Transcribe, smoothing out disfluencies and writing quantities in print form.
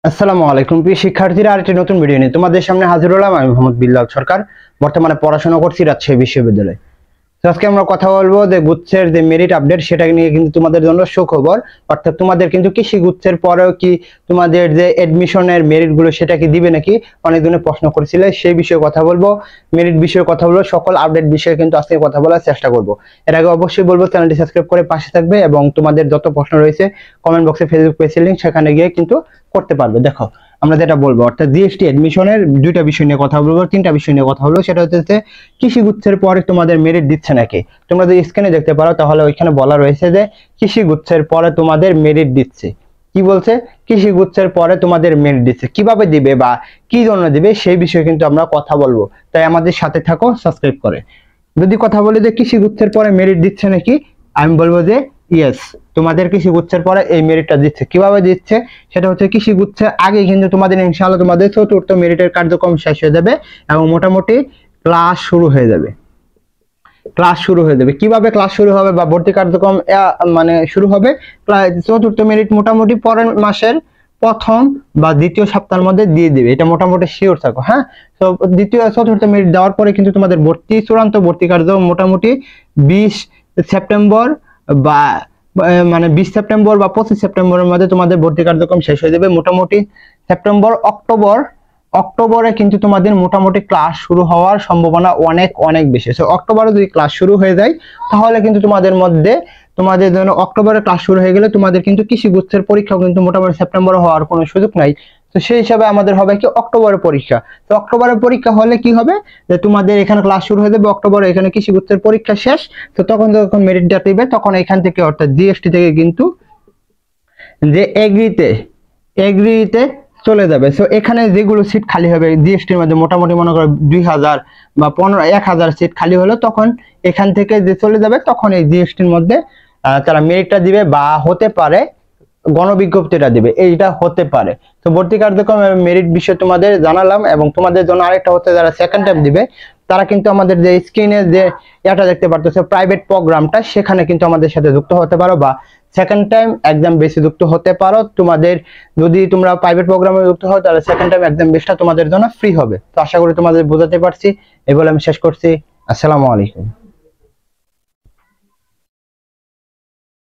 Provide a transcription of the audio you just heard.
আসসালামু আলাইকুম প্রিয় শিক্ষার্থীরা, আরেকটি নতুন ভিডিও নিয়ে তোমাদের সামনে হাজির হলাম। আমি মোহাম্মদ বিল্লাল সরকার, বর্তমানে পড়াশোনা করছি রাজশাহী বিশ্ববিদ্যালয়ে। তো আজকে আমরা কথা বলবো যে গুচ্ছের যে মেরিট আপডেট, সেটা নিয়ে কিন্তু তোমাদের জন্য সুখবর। অর্থাৎ তোমাদের কিন্তু কৃষি গুচ্ছের পরেও কি তোমাদের যে এডমিশনের মেরিট গুলো সেটা কি দিবে নাকি, অনেকজনে প্রশ্ন করেছিলে, সেই বিষয়ে কথা বলবো। মেরিট বিষয়ে কথা বলবো, সকল আপডেট বিষয়ে কিন্তু আজকে কথা বলার চেষ্টা করব। এর আগে অবশ্যই বলবো চ্যানেলটি সাবস্ক্রাইব করে পাশে থাকবে এবং তোমাদের যত প্রশ্ন রয়েছে কমেন্ট বক্সে ফেসবুক পেজের লিংক, সেখানে গিয়ে কিন্তু করতে পারবে। দেখো আমরা যেটা বলবো, অর্থাৎ জিএসটি এডমিশনের দুইটা বিষয় নিয়ে কথা বলবো, তিনটা বিষয় নিয়ে কথা বলবো। সেটা হচ্ছে কৃষি গুচ্ছের পরে তোমাদের মেরিট দিচ্ছে নাকি। তোমরা যদি স্ক্রিনে দেখতে পারো তাহলে ওইখানে বলা রয়েছে যে কৃষি গুচ্ছের পরে তোমাদের মেরিট দিচ্ছে। কি বলছে? কৃষি গুচ্ছের পরে তোমাদের মেরিট দিচ্ছে। কিভাবে দিবে বা কি জন্য দিবে সেই বিষয়ে কিন্তু আমরা কথা বলবো, তাই আমাদের সাথে থাকো সাবস্ক্রাইব করে। যদি কথা বলি যে কৃষি গুচ্ছের পরে মেরিট দিচ্ছে নাকি, আমি বলবো যে ইয়েস, তোমাদের কৃষি গুচ্ছের পরে এই মেরিটটা দিচ্ছে। কিভাবে দিচ্ছে সেটা হচ্ছে, কৃষি গুচ্ছের আগে কিন্তু তোমাদের ইনশাআল্লাহ তোমাদের চতুর্থ মেরিটের কার্যক্রম শেষ হয়ে যাবে এবং মোটামুটি ক্লাস শুরু হয়ে যাবে। কিভাবে ক্লাস শুরু হবে বা ভর্তি কার্যক্রম মানে শুরু হবে? চতুর্থ মেরিট মোটামুটি পরের মাসের প্রথম বা দ্বিতীয় সপ্তাহের মধ্যে দিয়ে দিবে, এটা মোটামুটি শিওর থাকো। হ্যাঁ, তো দ্বিতীয় চতুর্থ মেরিট দেওয়ার পরে কিন্তু তোমাদের চূড়ান্ত ভর্তি কার্যক্রম মোটামুটি 20 সেপ্টেম্বর বা 20 সেপ্টেম্বর বা 25 সেপ্টেম্বরের মধ্যে তোমাদের ভর্তি কার্যক্রম শেষ হয়ে যাবে। মোটামুটি সেপ্টেম্বর অক্টোবরে কিন্তু তোমাদের মোটামুটি ক্লাস শুরু হওয়ার সম্ভাবনা অনেক অনেক বেশি। তো অক্টোবরে যদি ক্লাস শুরু হয়ে যায় তাহলে কিন্তু তোমাদের জন্য অক্টোবরে ক্লাস শুরু হয়ে গেলে তোমাদের কিন্তু কৃষি গুচ্ছের পরীক্ষাও কিন্তু মোটামুটি সেপ্টেম্বরে হওয়ার কোনো সুযোগ নাই। তো সেই হিসাবে আমাদের হবে কি অক্টোবরে পরীক্ষা। তো অক্টোবরে পরীক্ষা হলে কি হবে, যে তোমাদের এখানে ক্লাস শুরু হয়ে যাবে অক্টোবরে, এখানে কৃষি গুচ্ছের পরীক্ষা শেষ। তো তখন যখন মেরিটটা দিবে তখন এখান থেকে অর্থাৎ জিএসটি থেকে কিন্তু যে এগ্রিতে চলে যাবে। সো এখানে যেগুলো সিট খালি হবে জিএসটির মধ্যে, মোটামুটি মনে করো 2000 বা 1000 সিট খালি হলো, তখন এখান থেকে যে চলে যাবে তখন এই জিএসটির মধ্যে তারা মেরিটটা দিবে বা হতে পারে গণবিজ্ঞপ্তিটা দিবে, এইটা হতে পারে। তো ভর্তি কার্যক্রম মেরিট বিষয়ে তোমাদের জানালাম। এবং তোমাদের জন্য আরেকটা হচ্ছে, যারা সেকেন্ড টাইম দিবে তারা কিন্তু আমাদের যে স্ক্রিনে যে এটা দেখতে পারতেছে প্রাইভেট প্রোগ্রামটা, সেখানে কিন্তু আমাদের সাথে যুক্ত হতে পারো বা সেকেন্ড টাইম এক্সাম বেসে যুক্ত হতে পারো। তোমাদের যদি তোমরা প্রাইভেট প্রোগ্রামে যুক্ত হও তাহলে সেকেন্ড টাইম এক্সাম বেসটা তোমাদের জন্য ফ্রি হবে। তো আশা করি তোমাদের বোঝাতে পারছি। এই বলে আমি শেষ করছি। আসসালামু আলাইকুম।